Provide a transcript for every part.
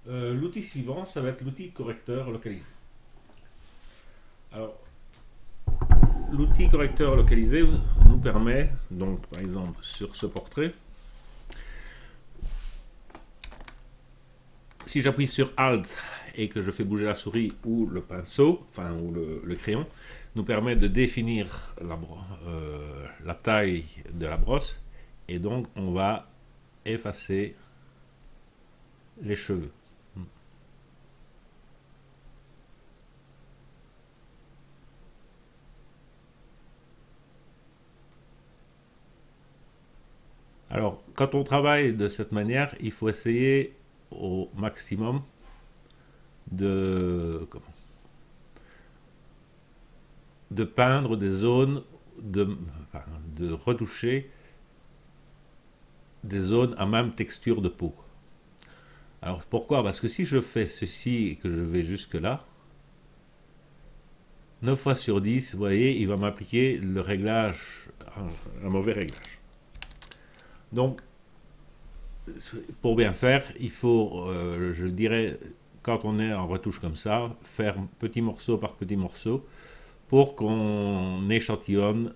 L'outil suivant, ça va être l'outil correcteur localisé. Alors, l'outil correcteur localisé nous permet, donc par exemple sur ce portrait, si j'appuie sur Alt et que je fais bouger la souris ou le pinceau, enfin ou le crayon, nous permet de définir la taille de la brosse et donc on va effacer les cheveux. Alors, quand on travaille de cette manière, il faut essayer au maximum de, de peindre des zones, enfin, de retoucher des zones à même texture de peau. Alors pourquoi? Parce que si je fais ceci et que je vais jusque là, 9 fois sur 10, vous voyez, il va m'appliquer le réglage, un mauvais réglage. Donc, pour bien faire, il faut, je dirais, quand on est en retouche comme ça, faire petit morceau par petit morceau pour qu'on échantillonne,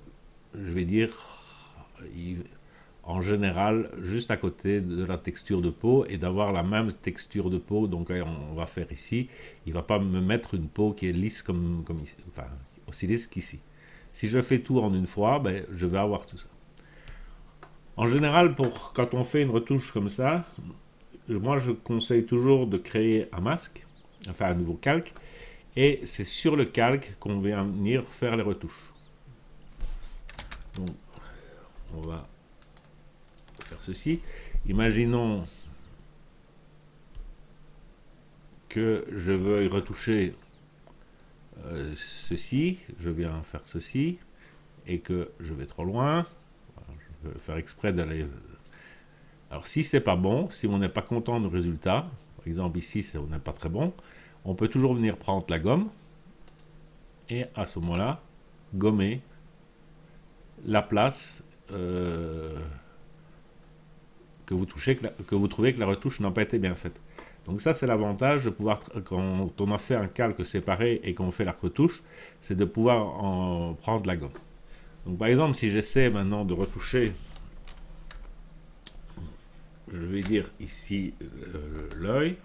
je vais dire, en général, juste à côté de la texture de peau et d'avoir la même texture de peau. Donc, on va faire ici. Il ne va pas me mettre une peau qui est lisse comme ici, enfin, aussi lisse qu'ici. Si je fais tout en une fois, ben, je vais avoir tout ça. En général, quand on fait une retouche comme ça, moi je conseille toujours de créer un masque, enfin un nouveau calque, et c'est sur le calque qu'on va venir faire les retouches. Donc, on va faire ceci. Imaginons que je veuille retoucher ceci, je viens faire ceci, et que je vais trop loin. Je vais faire exprès d'aller. Alors si c'est pas bon, si on n'est pas content du résultat, par exemple ici on n'est pas très bon, on peut toujours venir prendre la gomme et à ce moment-là gommer la place que vous trouvez que la retouche n'a pas été bien faite. Donc ça c'est l'avantage de pouvoir, quand on a fait un calque séparé et qu'on fait la retouche, c'est de pouvoir en prendre la gomme. Donc par exemple si j'essaie maintenant de retoucher, je vais dire ici l'œil,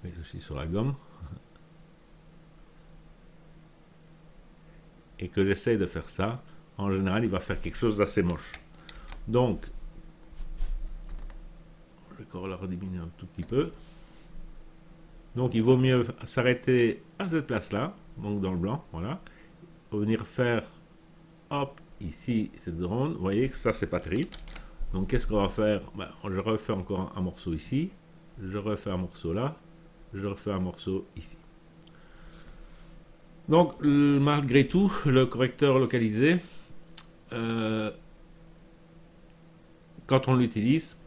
mais je suis sur la gomme, et que j'essaie de faire ça, en général, il va faire quelque chose d'assez moche. Donc, je vais encore la rediminuer un tout petit peu. Donc, il vaut mieux s'arrêter à cette place-là, donc dans le blanc, voilà. Venir faire, hop, ici, cette zone. Vous voyez que ça, c'est pas terrible. Donc, qu'est-ce qu'on va faire? Je refais encore un morceau ici, je refais un morceau là, je refais un morceau ici. Donc, malgré tout, le correcteur localisé, quand on l'utilise,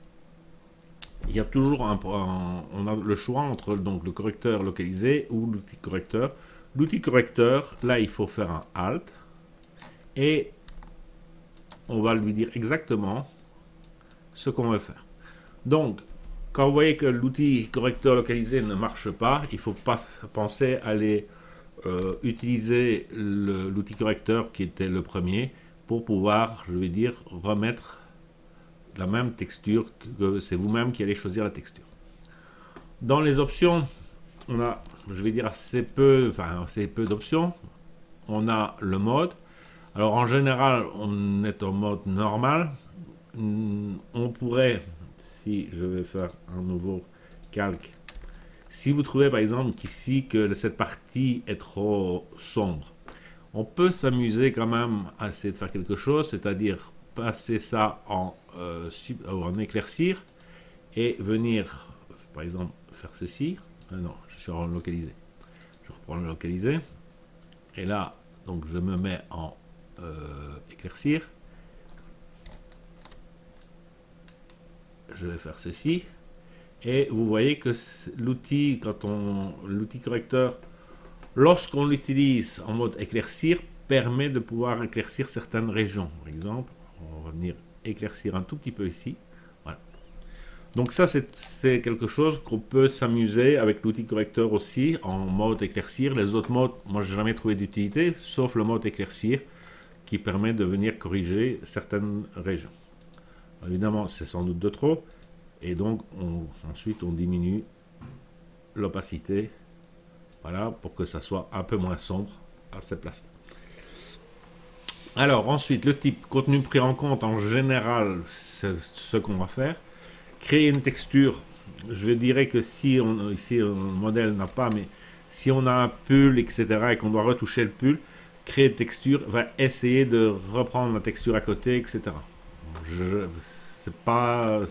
il y a toujours on a le choix entre donc, le correcteur localisé ou l'outil correcteur. L'outil correcteur, là, il faut faire un Alt et on va lui dire exactement ce qu'on veut faire. Donc, quand vous voyez que l'outil correcteur localisé ne marche pas, il ne faut pas penser à aller utiliser l'outil correcteur qui était le premier pour pouvoir, je vais dire, remettre la même texture, que c'est vous-même qui allez choisir la texture. Dans les options, on a, je vais dire, assez peu d'options. On a le mode. Alors en général, on est en mode normal. On pourrait, si je vais faire un nouveau calque, si vous trouvez par exemple qu'ici que cette partie est trop sombre, on peut s'amuser quand même à essayer de faire quelque chose, c'est-à-dire passer ça en éclaircir et venir par exemple faire ceci. Non, je suis en localisé. Je reprends le localisé et là donc je me mets en éclaircir. Je vais faire ceci et vous voyez que l'outil correcteur, lorsqu'on l'utilise en mode éclaircir, permet de pouvoir éclaircir certaines régions. Par exemple, on va venir éclaircir un tout petit peu ici. Voilà. Donc ça, c'est quelque chose qu'on peut s'amuser avec l'outil correcteur aussi, en mode éclaircir. Les autres modes, moi, j'ai jamais trouvé d'utilité, sauf le mode éclaircir, qui permet de venir corriger certaines régions. Évidemment, c'est sans doute de trop, et donc ensuite on diminue l'opacité, voilà, pour que ça soit un peu moins sombre à cette place. Alors ensuite, le type contenu pris en compte, en général, c'est ce qu'on va faire. Créer une texture, je dirais que si ici le modèle n'a pas, mais si on a un pull, etc., et qu'on doit retoucher le pull, créer une texture va essayer de reprendre la texture à côté, etc. C'est pas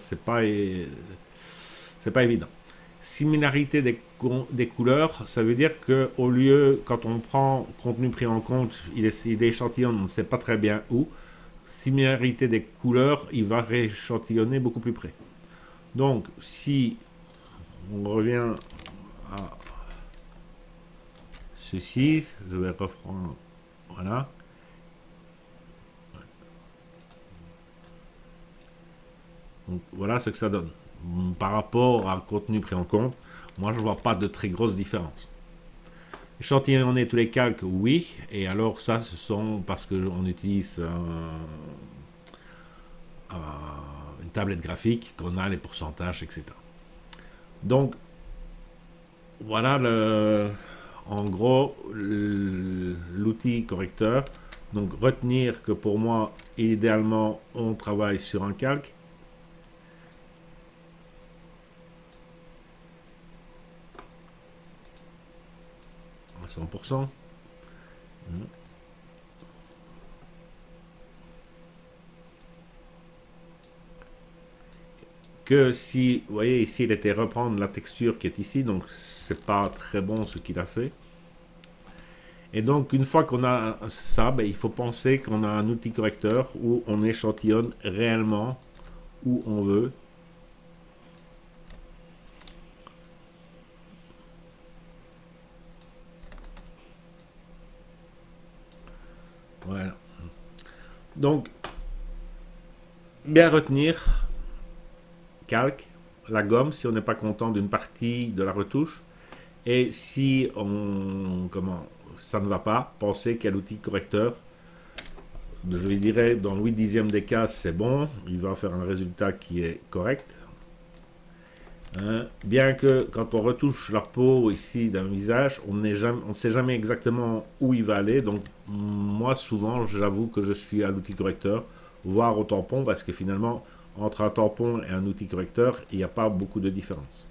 évident. Similarité des couleurs, ça veut dire que au lieu, quand on prend contenu pris en compte, il échantillonne, on ne sait pas très bien où. Similarité des couleurs, il va rééchantillonner beaucoup plus près. Donc, si on revient à ceci, je vais reprendre, voilà. Donc, voilà ce que ça donne. Par rapport à contenu pris en compte, moi je ne vois pas de très grosse différence. Échantillonner tous les calques, oui, et alors ça, ce sont parce qu'on utilise une tablette graphique, qu'on a les pourcentages, etc. Donc, voilà en gros l'outil correcteur. Donc, retenir que pour moi, idéalement, on travaille sur un calque. À 100%. Que si, vous voyez ici, il était reprendre la texture qui est ici, donc c'est pas très bon ce qu'il a fait. Et donc une fois qu'on a ça, ben, il faut penser qu'on a un outil correcteur où on échantillonne réellement où on veut. Voilà. Donc, bien retenir, calque, la gomme si on n'est pas content d'une partie de la retouche. Et si ça ne va pas, pensez qu'il y a l'outil correcteur. Je lui dirais, dans le 8/10 des cas, c'est bon. Il va faire un résultat qui est correct. Bien que quand on retouche la peau ici d'un visage, on ne sait jamais exactement où il va aller. Donc moi, souvent, j'avoue que je suis à l'outil correcteur, voire au tampon, parce que finalement, entre un tampon et un outil correcteur, il n'y a pas beaucoup de différence.